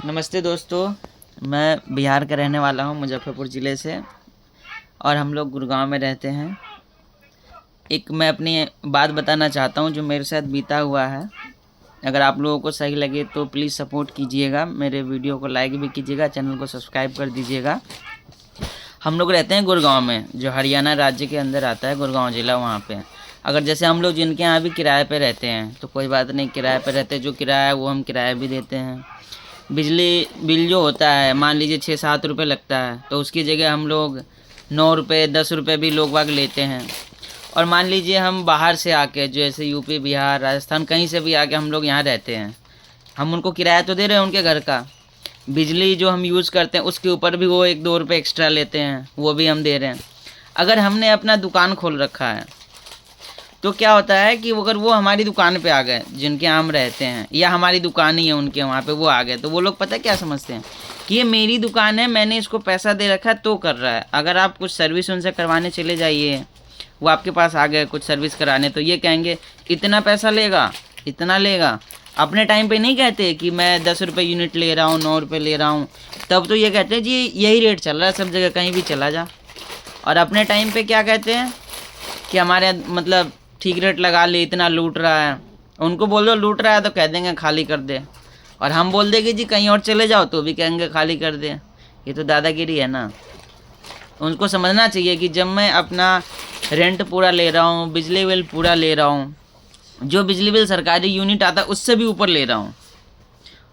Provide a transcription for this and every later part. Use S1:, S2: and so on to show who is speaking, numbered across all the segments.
S1: नमस्ते दोस्तों, मैं बिहार का रहने वाला हूँ, मुजफ्फरपुर ज़िले से। और हम लोग गुड़गांव में रहते हैं। एक मैं अपनी बात बताना चाहता हूँ जो मेरे साथ बीता हुआ है। अगर आप लोगों को सही लगे तो प्लीज़ सपोर्ट कीजिएगा, मेरे वीडियो को लाइक भी कीजिएगा, चैनल को सब्सक्राइब कर दीजिएगा। हम लोग रहते हैं गुड़गांव में, जो हरियाणा राज्य के अंदर आता है, गुड़गांव ज़िला। वहाँ पे अगर जैसे हम लोग जिनके यहाँ भी किराए पे रहते हैं तो कोई बात नहीं, किराए पे रहते हैं, जो किराया है वो हम किराया भी देते हैं। बिजली बिल जो होता है, मान लीजिए 6-7 रुपये लगता है, तो उसकी जगह हम लोग 9 रुपये 10 रुपये भी लोग बाग लेते हैं। और मान लीजिए हम बाहर से आके, जैसे यूपी, बिहार, राजस्थान, कहीं से भी आके हम लोग यहाँ रहते हैं, हम उनको किराया तो दे रहे हैं उनके घर का। बिजली जो हम यूज़ करते हैं उसके ऊपर भी वो 1-2 रुपये एक्स्ट्रा लेते हैं, वो भी हम दे रहे हैं। अगर हमने अपना दुकान खोल रखा है तो क्या होता है कि अगर वो हमारी दुकान पे आ गए, जिनके यहाँ हम रहते हैं, या हमारी दुकान ही है उनके वहाँ पे वो आ गए, तो वो लोग पता क्या समझते हैं कि ये मेरी दुकान है, मैंने इसको पैसा दे रखा है तो कर रहा है। अगर आप कुछ सर्विस उनसे करवाने चले जाइए, वो आपके पास आ गए कुछ सर्विस कराने, तो ये कहेंगे इतना पैसा लेगा, इतना लेगा। अपने टाइम पे नहीं कहते कि मैं 10 रुपये यूनिट ले रहा हूँ, 9 रुपये ले रहा हूँ, तब तो ये कहते हैं जी यही रेट चल रहा है सब जगह, कहीं भी चला जा। और अपने टाइम पे क्या कहते हैं कि हमारे मतलब ठीक रेट लगा ले, इतना लूट रहा है। उनको बोल दो लूट रहा है तो कह देंगे खाली कर दे, और हम बोल देंगे जी कहीं और चले जाओ तो भी कहेंगे खाली कर दे। ये तो दादागिरी है ना। उनको समझना चाहिए कि जब मैं अपना रेंट पूरा ले रहा हूँ, बिजली बिल पूरा ले रहा हूँ, जो बिजली बिल सरकारी यूनिट आता है उससे भी ऊपर ले रहा हूँ,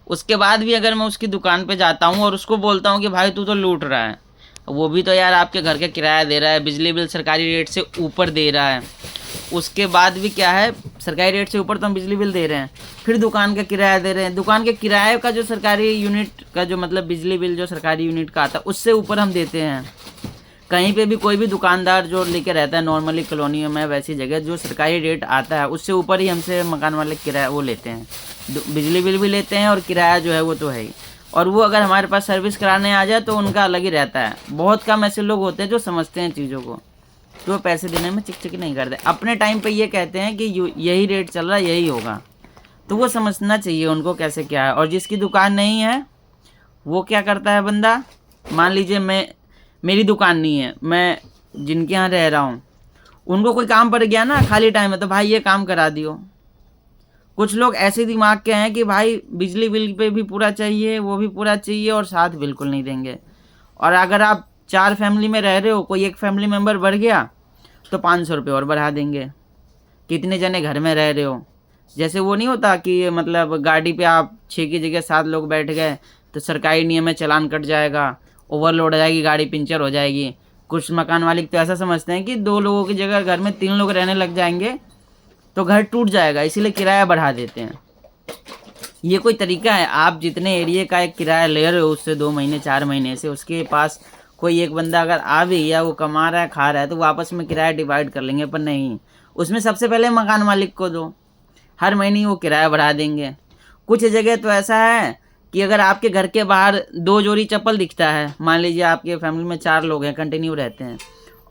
S1: उसके बाद भी अगर मैं उसकी दुकान पे जाता हूँ और उसको बोलता हूँ कि भाई तू तो लूट रहा है, वो भी तो यार आपके घर का किराया दे रहा है, बिजली बिल सरकारी रेट से ऊपर दे रहा है, उसके बाद भी क्या है, सरकारी रेट से ऊपर तो हम बिजली बिल दे रहे हैं, फिर दुकान का किराया दे रहे हैं। दुकान के किराए का जो सरकारी यूनिट का जो मतलब बिजली बिल जो सरकारी यूनिट का आता है उससे ऊपर हम देते हैं। कहीं पे भी कोई भी दुकानदार जो लेके रहता है नॉर्मली कॉलोनियों में, वैसी जगह जो सरकारी रेट आता है उससे ऊपर ही हमसे मकान वाले किराया वो लेते हैं, बिजली बिल भी लेते हैं और किराया जो है वो तो है ही। और वो अगर हमारे पास सर्विस कराने आ जाए तो उनका अलग ही रहता है। बहुत कम ऐसे लोग होते हैं जो समझते हैं चीज़ों को, तो पैसे देने में चिकचिक नहीं करते। अपने टाइम पे ये कहते हैं कि यही रेट चल रहा है, यही होगा, तो वो समझना चाहिए उनको कैसे क्या है। और जिसकी दुकान नहीं है वो क्या करता है बंदा, मान लीजिए मेरी दुकान नहीं है, मैं जिनके यहाँ रह रहा हूँ, उनको कोई काम पड़ गया ना खाली टाइम में, तो भाई ये काम करा दियो। कुछ लोग ऐसे दिमाग के हैं कि भाई बिजली बिल पे भी पूरा चाहिए, वो भी पूरा चाहिए, और साथ बिल्कुल नहीं देंगे। और अगर आप 4 फैमिली में रह रहे हो, कोई एक फैमिली मेम्बर बढ़ गया तो 500 रुपये और बढ़ा देंगे। कितने जने घर में रह रहे हो, जैसे वो नहीं होता कि मतलब गाड़ी पे आप 6 की जगह 7 लोग बैठ गए तो सरकारी नियम में चालान कट जाएगा, ओवरलोड हो जाएगी गाड़ी, पंचर हो जाएगी। कुछ मकान मालिक तो ऐसा समझते हैं कि 2 लोगों की जगह घर में 3 लोग रहने लग जाएंगे तो घर टूट जाएगा, इसीलिए किराया बढ़ा देते हैं। ये कोई तरीका है? आप जितने एरिया का एक किराया ले रहे हो उससे 2 महीने 4 महीने से, उसके पास कोई एक बंदा अगर आ भी गया, वो कमा रहा है खा रहा है, तो वो आपस में किराया डिवाइड कर लेंगे, पर नहीं, उसमें सबसे पहले मकान मालिक को दो, हर महीने वो किराया बढ़ा देंगे। कुछ जगह तो ऐसा है कि अगर आपके घर के बाहर 2 जोड़ी चप्पल दिखता है, मान लीजिए आपके फैमिली में 4 लोग हैं, कंटिन्यू रहते हैं,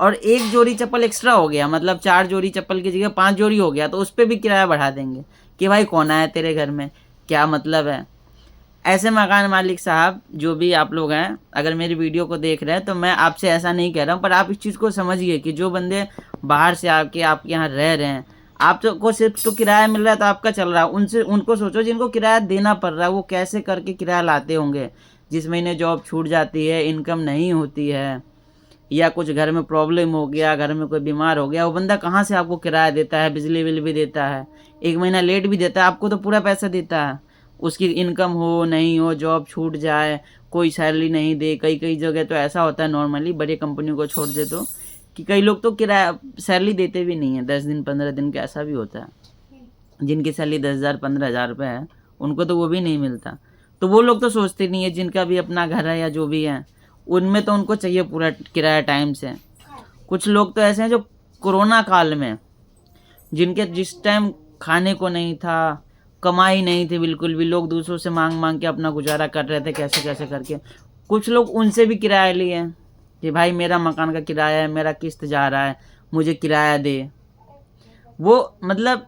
S1: और 1 जोड़ी चप्पल एक्स्ट्रा हो गया, मतलब 4 जोड़ी चप्पल की जगह 5 जोड़ी हो गया, तो उस पर भी किराया बढ़ा देंगे कि भाई कौन आया तेरे घर में, क्या मतलब है। ऐसे मकान मालिक साहब जो भी आप लोग हैं, अगर मेरी वीडियो को देख रहे हैं तो मैं आपसे ऐसा नहीं कह रहा हूँ, पर आप इस चीज़ को समझिए कि जो बंदे बाहर से आके आपके यहाँ रह रहे हैं, आप तो को सिर्फ तो किराया मिल रहा है तो आपका चल रहा है, उनसे उनको सोचो जिनको किराया देना पड़ रहा है, वो कैसे करके किराया लाते होंगे। जिस महीने जॉब छूट जाती है, इनकम नहीं होती है, या कुछ घर में प्रॉब्लम हो गया, घर में कोई बीमार हो गया, वो बंदा कहाँ से आपको किराया देता है, बिजली बिल भी देता है, 1 महीना लेट भी देता है, आपको तो पूरा पैसा देता है। उसकी इनकम हो नहीं हो, जॉब छूट जाए, कोई सैलरी नहीं दे, कई कई जगह तो ऐसा होता है, नॉर्मली बड़ी कंपनियों को छोड़ दे तो, कि कई लोग तो किराया सैलरी देते भी नहीं है, 10 दिन 15 दिन का ऐसा भी होता है। जिनकी सैलरी 10,000 15,000 रुपये है, उनको तो वो भी नहीं मिलता। तो वो लोग तो सोचते नहीं है, जिनका भी अपना घर है या जो भी है, उनमें तो उनको चाहिए पूरा किराया टाइम से। कुछ लोग तो ऐसे हैं जो कोरोना काल में, जिनके जिस टाइम खाने को नहीं था, कमाई नहीं थी बिल्कुल भी, लोग दूसरों से मांग मांग के अपना गुजारा कर रहे थे कैसे कैसे करके, कुछ लोग उनसे भी किराया लिए कि भाई मेरा मकान का किराया है, मेरा किस्त जा रहा है, मुझे किराया दे। वो मतलब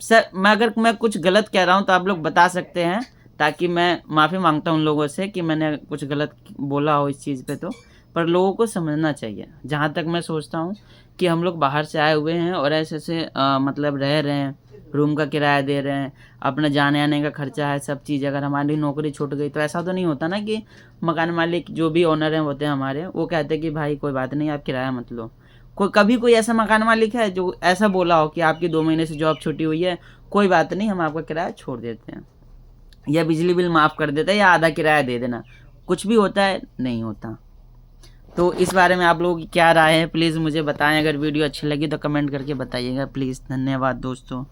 S1: सर, मैं अगर मैं कुछ गलत कह रहा हूँ तो आप लोग बता सकते हैं, ताकि मैं माफ़ी मांगता हूँ उन लोगों से कि मैंने कुछ गलत बोला हो इस चीज़ पे। तो पर लोगों को समझना चाहिए, जहाँ तक मैं सोचता हूँ कि हम लोग बाहर से आए हुए हैं और ऐसे मतलब रह रहे हैं, रूम का किराया दे रहे हैं, अपना जाने आने का खर्चा है, सब चीज़। अगर हमारी नौकरी छूट गई तो ऐसा तो नहीं होता ना कि मकान मालिक जो भी ओनर हैं होते हैं हमारे, वो कहते हैं कि भाई कोई बात नहीं, आप किराया मत लो। कोई ऐसा मकान मालिक है जो ऐसा बोला हो कि आपकी 2 महीने से जॉब छुट्टी हुई है, कोई बात नहीं, हम आपका किराया छोड़ देते हैं, या बिजली बिल माफ़ कर देते हैं, या आधा किराया दे देना। कुछ भी होता है? नहीं होता। तो इस बारे में आप लोगों की क्या राय है, प्लीज़ मुझे बताएं। अगर वीडियो अच्छी लगी तो कमेंट करके बताइएगा प्लीज़। धन्यवाद दोस्तों।